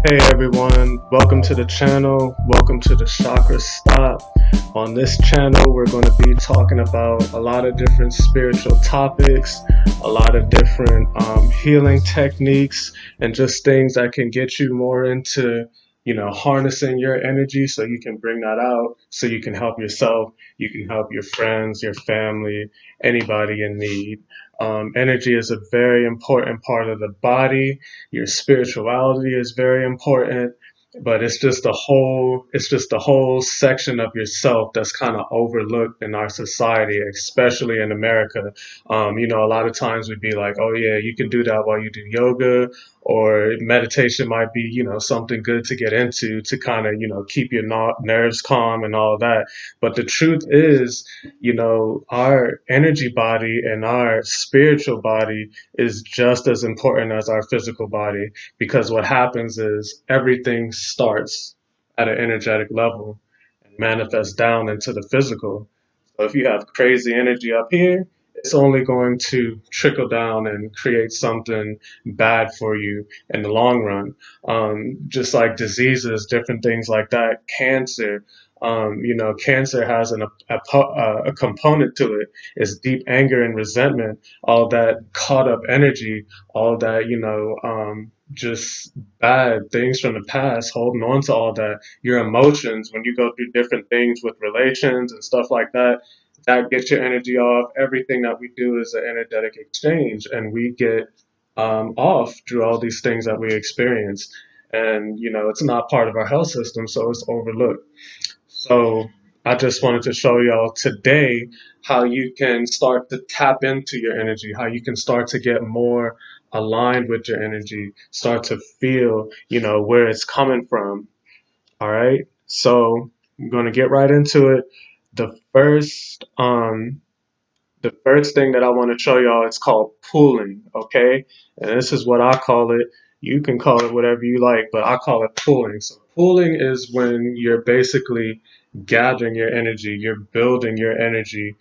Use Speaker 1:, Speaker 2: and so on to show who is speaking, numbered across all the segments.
Speaker 1: Hey everyone, welcome to the channel. Welcome to the TheChakraStop. On this channel, we're going to be talking about a lot of different spiritual topics, a lot of different healing techniques, and just things that can get you more into, harnessing your energy so you can bring that out, so you can help yourself, you can help your friends, your family, anybody in need. Energy is a very important part of the body. Your spirituality is very important, but it's just a whole section of yourself that's kind of overlooked in our society, especially in America. A lot of times we'd be like, oh yeah, you can do that while you do yoga, or meditation might be, something good to get into to kind of, keep your nerves calm and all that. But the truth is, our energy body and our spiritual body is just as important as our physical body, because what happens is everything starts at an energetic level and manifests down into the physical. So if you have crazy energy up here, it's only going to trickle down and create something bad for you in the long run. Just like diseases, different things like that, cancer. Cancer has a component to it. It's deep anger and resentment, all that caught up energy, all that, just bad things from the past, holding on to all that. Your emotions, when you go through different things with relations and stuff like that, that gets your energy off. Everything that we do is an energetic exchange, and we get off through all these things that we experience. And, it's not part of our health system, so it's overlooked. So I just wanted to show y'all today how you can start to tap into your energy, how you can start to get more aligned with your energy, start to feel, where it's coming from. All right. So I'm going to get right into it. The first, um, the first thing that I want to show y'all is called pooling. Okay. And this is what I call it. You can call it whatever you like, but I call it pooling. So pooling is when you're basically gathering your energy, you're building your energy,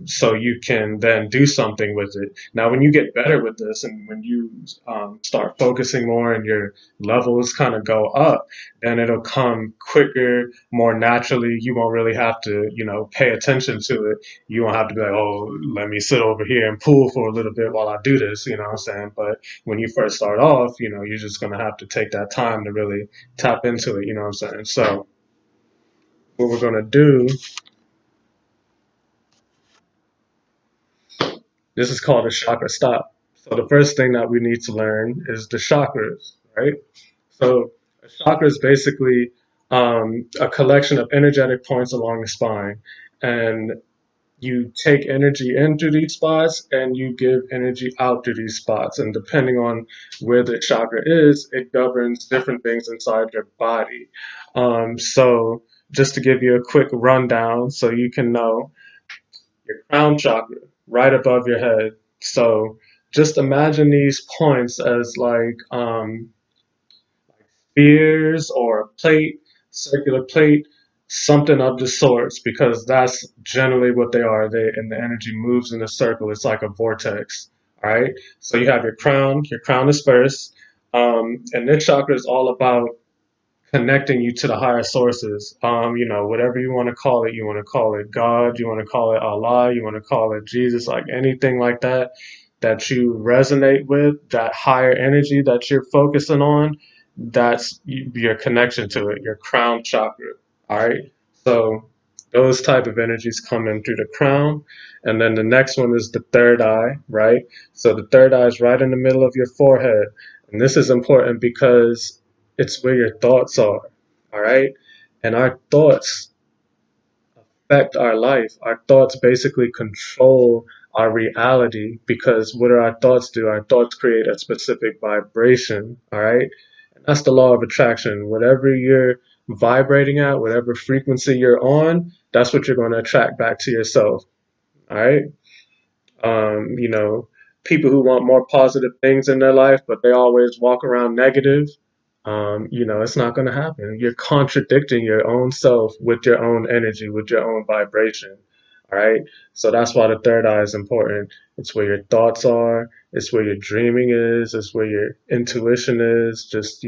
Speaker 1: so you can then do something with it. Now, when you get better with this and when you start focusing more and your levels kind of go up, then it'll come quicker, more naturally. You won't really have to, pay attention to it. You won't have to be like, oh, let me sit over here and pool for a little bit while I do this, you know what I'm saying? But when you first start off, you're just going to have to take that time to really tap into it, you know what I'm saying? So what we're going to do, this is called a chakra stop. So the first thing that we need to learn is the chakras, right? So a chakra is basically a collection of energetic points along the spine. And you take energy in through these spots and you give energy out through these spots. And depending on where the chakra is, it governs different things inside your body. So just to give you a quick rundown so you can know, your crown chakra, right above your head. So just imagine these points as like spheres or a plate, circular plate, something of the sorts, because that's generally what they are. They and the energy moves in a circle. It's like a vortex. All right. So you have your crown. Your crown is first, and this chakra is all about connecting you to the higher sources. Whatever you want to call it. You want to call it God. You want to call it Allah. You want to call it Jesus. Like anything like that that you resonate with, that higher energy that you're focusing on, that's your connection to it, your crown chakra. All right. So those type of energies come in through the crown. And then the next one is the third eye, right? So the third eye is right in the middle of your forehead. And this is important because it's where your thoughts are. All right. And our thoughts affect our life. Our thoughts basically control our reality, because what do our thoughts do? Our thoughts create a specific vibration, all right? And that's the law of attraction. Whatever you're vibrating at, whatever frequency you're on, that's what you're going to attract back to yourself, all right? People who want more positive things in their life, but they always walk around negative, it's not going to happen. You're contradicting your own self with your own energy, with your own vibration. All right. So that's why the third eye is important. It's where your thoughts are. It's where your dreaming is. It's where your intuition is. Just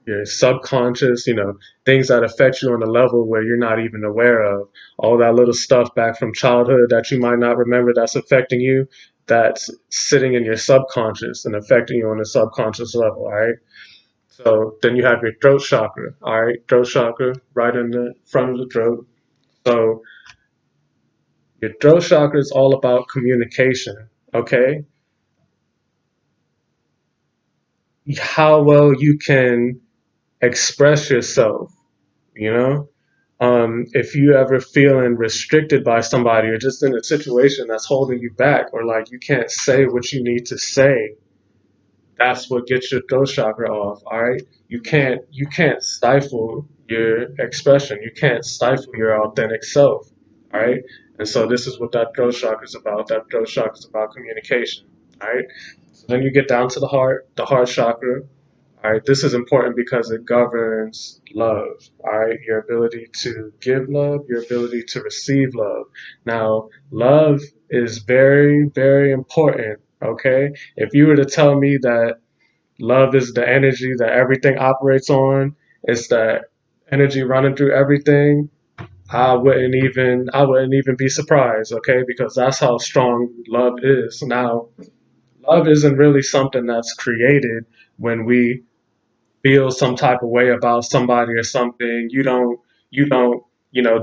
Speaker 1: your subconscious, things that affect you on a level where you're not even aware of. All that little stuff back from childhood that you might not remember that's affecting you, that's sitting in your subconscious and affecting you on a subconscious level, all right? So then you have your throat chakra, all right? Throat chakra right in the front of the throat. So your throat chakra is all about communication, okay? How well you can express yourself, you know? If you ever feeling restricted by somebody or just in a situation that's holding you back or like you can't say what you need to say, that's what gets your throat chakra off. All right, you can't stifle your expression. You can't stifle your authentic self. All right, and so this is what that throat chakra is about. That throat chakra is about communication. All right, so then you get down to the heart chakra. All right, this is important because it governs love. All right, your ability to give love, your ability to receive love. Now, love is very, very important. Okay, if you were to tell me that love is the energy that everything operates on, it's that energy running through everything, I wouldn't even be surprised. Okay, because that's how strong love is. Now, love isn't really something that's created when we feel some type of way about somebody or something. You don't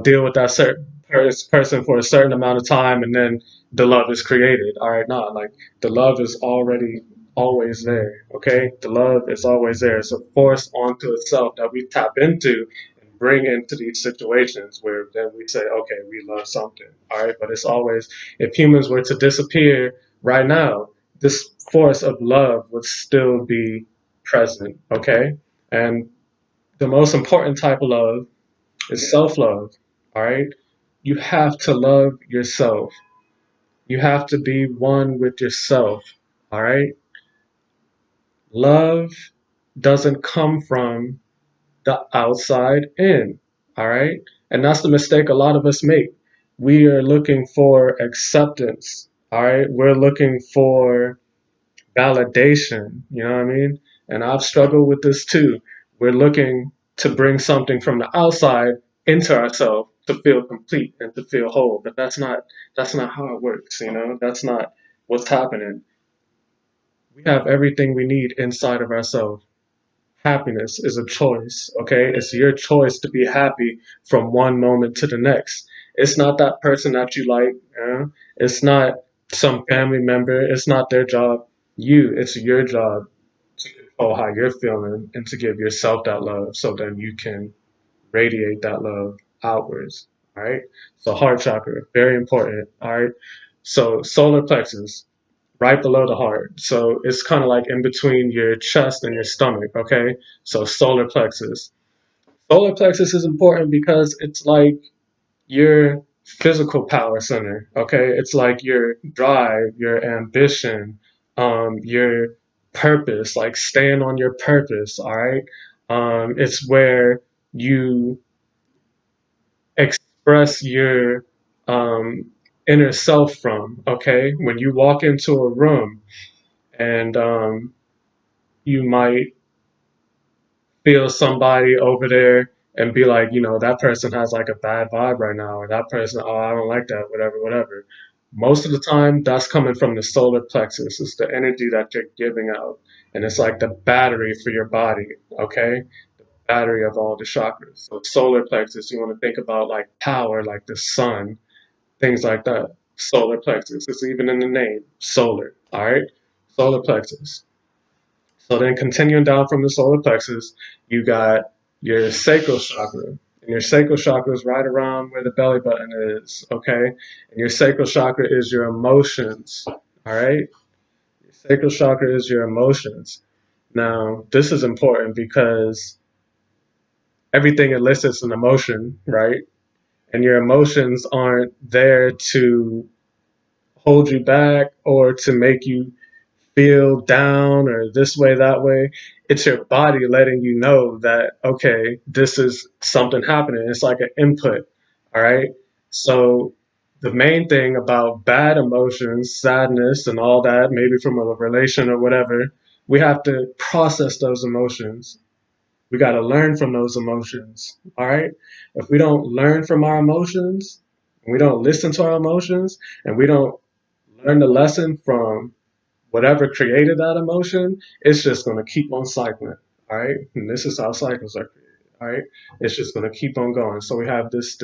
Speaker 1: deal with that certain person for a certain amount of time and then the love is created. All right, nah, like the love is already always there. Okay, the love is always there. It's a force onto itself that we tap into and bring into these situations where then we say, okay, we love something. All right, but it's always, if humans were to disappear right now, this force of love would still be present, okay? And the most important type of love is self love, all right? You have to love yourself. You have to be one with yourself, all right? Love doesn't come from the outside in, all right? And that's the mistake a lot of us make. We are looking for acceptance, all right? We're looking for validation. You know what I mean? And I've struggled with this too. We're looking to bring something from the outside into ourselves to feel complete and to feel whole. But that's not how it works, That's not what's happening. We have everything we need inside of ourselves. Happiness is a choice, okay? It's your choice to be happy from one moment to the next. It's not that person that you like, it's not some family member, it's not their job. It's your job to control how you're feeling and to give yourself that love so then you can radiate that love outwards. All right. So heart chakra, very important. All right. So solar plexus, right below the heart. So it's kind of like in between your chest and your stomach. Okay. So solar plexus. Solar plexus is important because it's like your physical power center. Okay, it's like your drive, your ambition, your purpose, like staying on your purpose. All right, it's where you express your inner self from. Okay, when you walk into a room and you might feel somebody over there and be like, that person has like a bad vibe right now, or that person, oh, I don't like that, whatever, whatever. Most of the time, that's coming from the solar plexus. It's the energy that you're giving out. And it's like the battery for your body, okay? Battery of all the chakras. So, solar plexus, you want to think about like power, like the sun, things like that. Solar plexus. It's even in the name, solar, all right? Solar plexus. So then continuing down from the solar plexus, you got your sacral chakra. And your sacral chakra is right around where the belly button is, okay? And your sacral chakra is your emotions, all right? Your sacral chakra is your emotions. Now, this is important because everything elicits an emotion, right? And your emotions aren't there to hold you back or to make you feel down or this way, that way. It's your body letting you know that, okay, this is something happening. It's like an input. All right. So the main thing about bad emotions, sadness, and all that, maybe from a relation or whatever, we have to process those emotions. We got to learn from those emotions. All right. If we don't learn from our emotions, we don't listen to our emotions, and we don't learn the lesson from whatever created that emotion, it's just going to keep on cycling. All right. And this is how cycles are created. All right. It's just going to keep on going. So we have this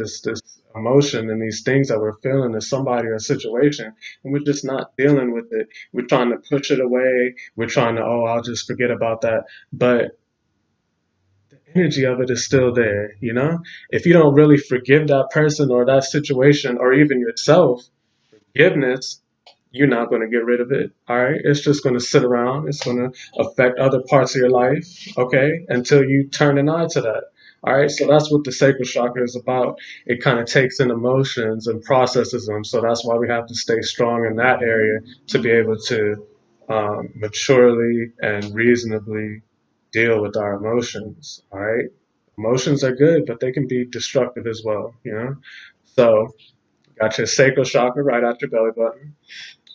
Speaker 1: emotion and these things that we're feeling in somebody or a situation, and we're just not dealing with it. We're trying to push it away. We're trying to, oh, I'll just forget about that. But energy of it is still there, you know? If you don't really forgive that person or that situation or even yourself, forgiveness, you're not going to get rid of it. All right. It's just going to sit around. It's going to affect other parts of your life. Okay. Until you turn an eye to that. All right. So that's what the sacral chakra is about. It kind of takes in emotions and processes them. So that's why we have to stay strong in that area to be able to maturely and reasonably deal with our emotions. All right. Emotions are good, but they can be destructive as well. You know. So got your sacral chakra right at your belly button.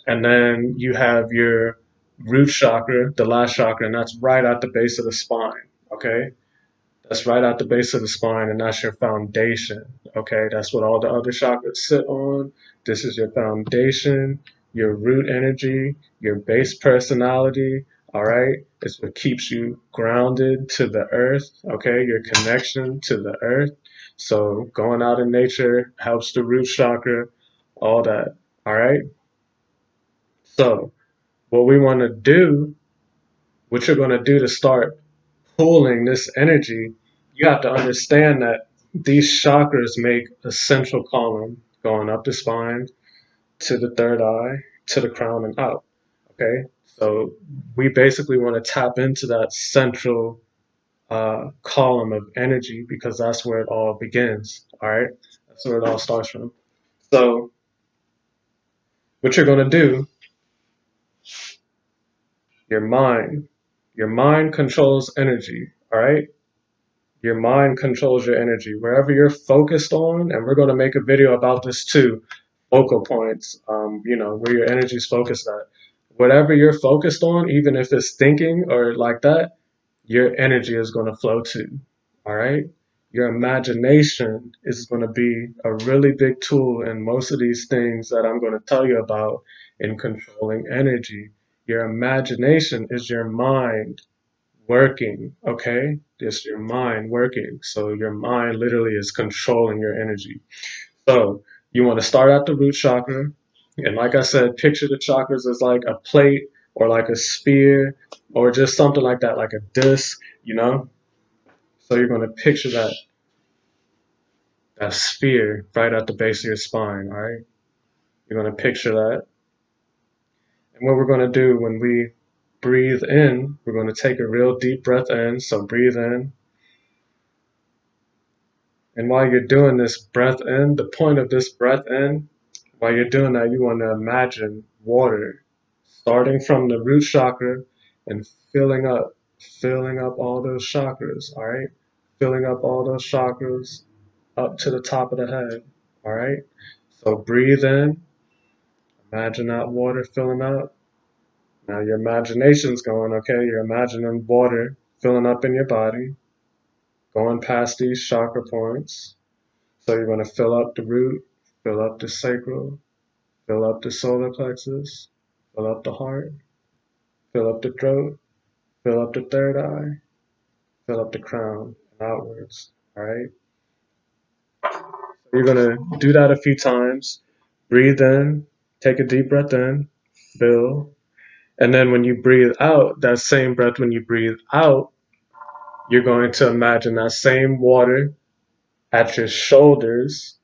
Speaker 1: And then you have your root chakra, the last chakra, and that's right at the base of the spine. Okay. That's right at the base of the spine, and that's your foundation. Okay. That's what all the other chakras sit on. This is your foundation, your root energy, your base personality. All right. It's what keeps you grounded to the earth. Okay. Your connection to the earth. So going out in nature helps the root chakra, all that. All right. So what we want to do, what you're going to do to start pulling this energy, you have to understand that these chakras make a central column going up the spine to the third eye to the crown and out. Okay, so we basically want to tap into that central column of energy because that's where it all begins. All right, that's where it all starts from. So what you're going to do, your mind, your mind controls energy. All right, your mind controls your energy. Wherever you're focused on, and we're going to make a video about this too, focal points, where your energy is focused at. Whatever you're focused on, even if it's thinking or like that, your energy is going to flow to. All right? Your imagination is going to be a really big tool in most of these things that I'm going to tell you about in controlling energy. Your imagination is your mind working, okay? Just your mind working. So your mind literally is controlling your energy. So you want to start at the root chakra. And like I said, picture the chakras as like a plate or like a sphere or just something like that, like a disc, you know? So you're going to picture that sphere right at the base of your spine, all right? You're going to picture that. And what we're going to do when we breathe in, we're going to take a real deep breath in. So breathe in. And while you're doing this breath in, the point of this breath in, while you're doing that, you want to imagine water starting from the root chakra and filling up all those chakras, all right? Filling up all those chakras up to the top of the head, all right? So breathe in, imagine that water filling up. Now your imagination's going, okay? You're imagining water filling up in your body, going past these chakra points. So you're going to fill up the root, fill up the sacral, fill up the solar plexus, fill up the heart, fill up the throat, fill up the third eye, fill up the crown and outwards. All right. So you're going to do that a few times. Breathe in, take a deep breath in, fill. And then when you breathe out, that same breath, when you breathe out, you're going to imagine that same water at your shoulders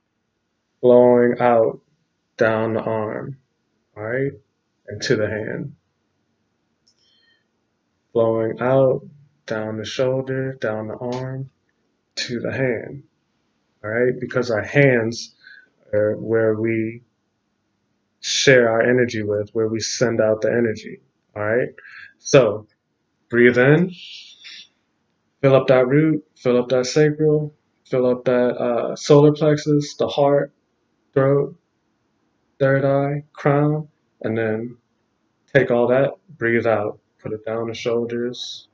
Speaker 1: flowing out down the arm. All right. And to the hand. Flowing out, down the shoulder, down the arm, to the hand. All right, because our hands are where we share our energy with, where we send out the energy. All right, so breathe in, fill up that root, fill up that sacral, fill up that solar plexus, the heart, throat, third eye, crown, and then take all that, breathe out, put it down the shoulders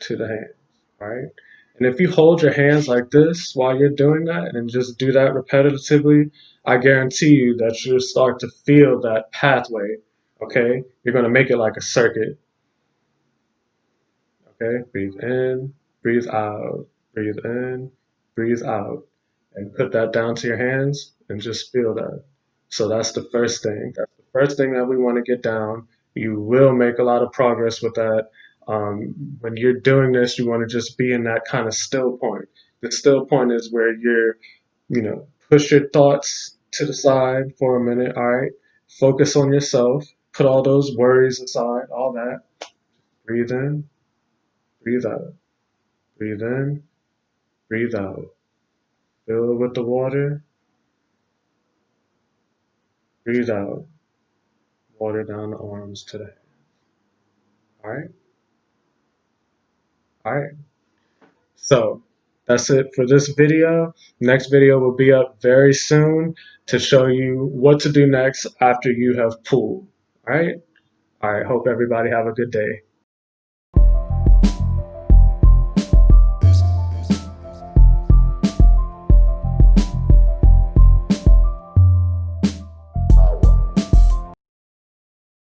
Speaker 1: to the hands. All right. And if you hold your hands like this while you're doing that and just do that repetitively, I guarantee you that you'll start to feel that pathway. Okay? You're going to make it like a circuit. Okay? Breathe in, breathe out, breathe in, breathe out. And put that down to your hands and just feel that. So that's the first thing. That's the first thing that we want to get down. You will make a lot of progress with that. When you're doing this, you want to just be in that kind of still point. The still point is where push your thoughts to the side for a minute. All right. Focus on yourself. Put all those worries aside, all that. Breathe in, breathe out. Breathe in, breathe out. Fill it with the water. Breathe out. Water down the arms today. All right. All right. So that's it for this video. Next video will be up very soon to show you what to do next after you have pooled. All right. All right. Hope everybody have a good day.